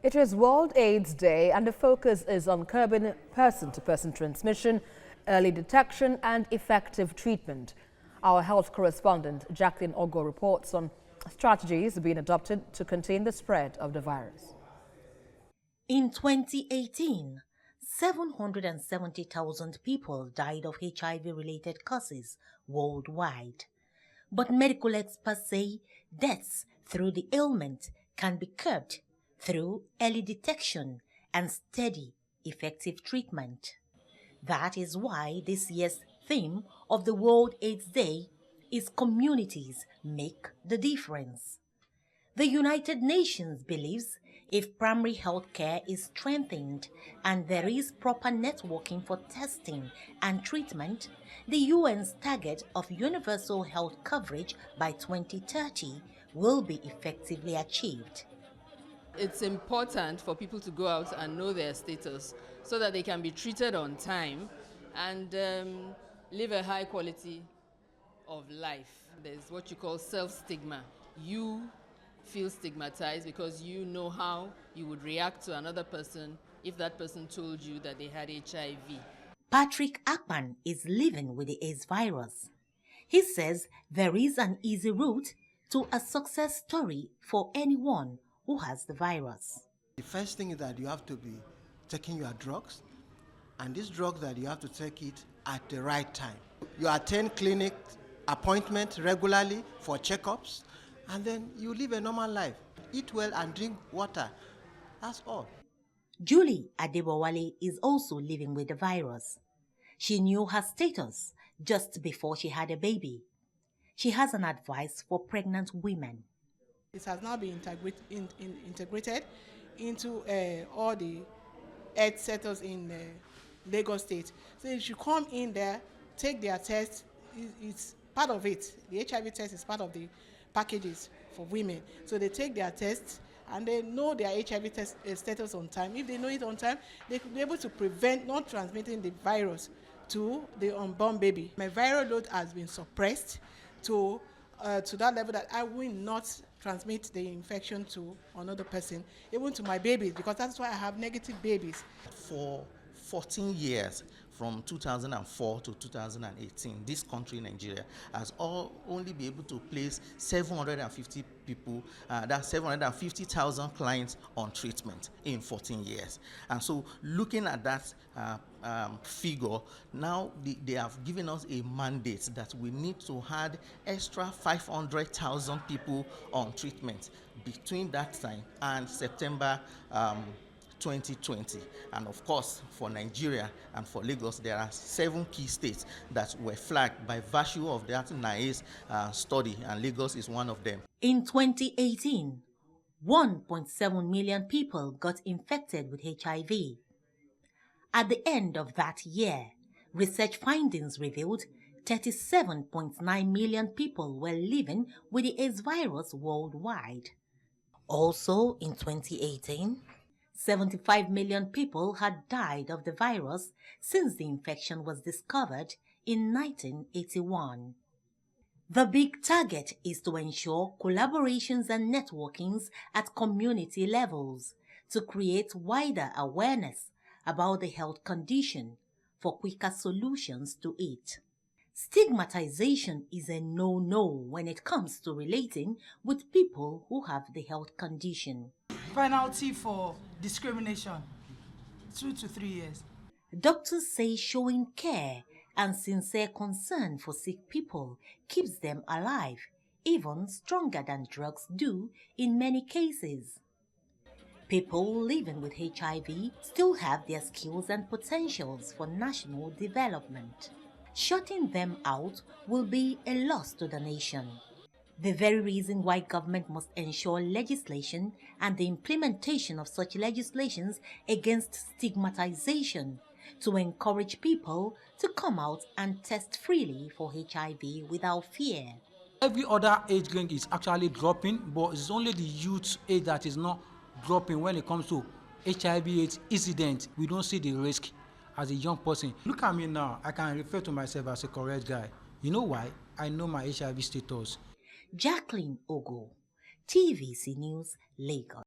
It is World AIDS Day and the focus is on curbing person-to-person transmission, early detection and effective treatment. Our health correspondent Jacqueline Ogo reports on strategies being adopted to contain the spread of the virus. In 2018, 770,000 people died of HIV-related causes worldwide. But medical experts say deaths through the ailment can be curbed through early detection and steady, effective treatment. That is why this year's theme of the World AIDS Day is Communities Make the Difference. The United Nations believes if primary health care is strengthened and there is proper networking for testing and treatment, the UN's target of universal health coverage by 2030 will be effectively achieved. It's important for people to go out and know their status so that they can be treated on time and live a high quality of life. There's what you call self-stigma. You feel stigmatized because you know how you would react to another person if that person told you that they had HIV. Patrick Akpan is living with the AIDS virus. He says there is an easy route to a success story for anyone who has the virus. The first thing is that you have to be taking your drugs, and this drug that you have to take it at the right time. You attend clinic appointments regularly for checkups, and then you live a normal life. Eat well and drink water. That's all. Julie Adebowale is also living with the virus. She knew her status just before she had a baby. She has an advice for pregnant women. It has now been integrated into all the health centers in Lagos State. So if you come in there, take their test, it's part of it. The HIV test is part of the packages for women. So they take their tests and they know their HIV test status on time. If they know it on time, they could be able to prevent not transmitting the virus to the unborn baby. My viral load has been suppressed to that level that I will not transmit the infection to another person, even to my babies, because that's why I have negative babies. For 14 years, from 2004 to 2018, this country, Nigeria, has only been able to place 750 people, that's 750,000 clients on treatment in 14 years. And so looking at that figure, now they have given us a mandate that we need to add extra 500,000 people on treatment between that time and September 2020. And of course, for Nigeria and for Lagos, there are 7 key states that were flagged by virtue of that NIAID study, and Lagos is one of them. In 2018, 1.7 million people got infected with HIV. At the end of that year, research findings revealed 37.9 million people were living with the AIDS virus worldwide. Also in 2018, 75 million people had died of the virus since the infection was discovered in 1981. The big target is to ensure collaborations and networkings at community levels to create wider awareness about the health condition for quicker solutions to it. Stigmatization is a no-no when it comes to relating with people who have the health condition. Penalty for discrimination, 2 to 3 years. Doctors say showing care and sincere concern for sick people keeps them alive, even stronger than drugs do in many cases. People living with HIV still have their skills and potentials for national development. Shutting them out will be a loss to the nation. The very reason why government must ensure legislation and the implementation of such legislations against stigmatization to encourage people to come out and test freely for HIV without fear. Every other age range is actually dropping, but it's only the youth age that is not dropping when it comes to HIV/AIDS incident. We don't see the risk as a young person. Look at me now, I can refer to myself as a correct guy. You know why? I know my HIV status. Jacqueline Ogo, TVC News, Lagos.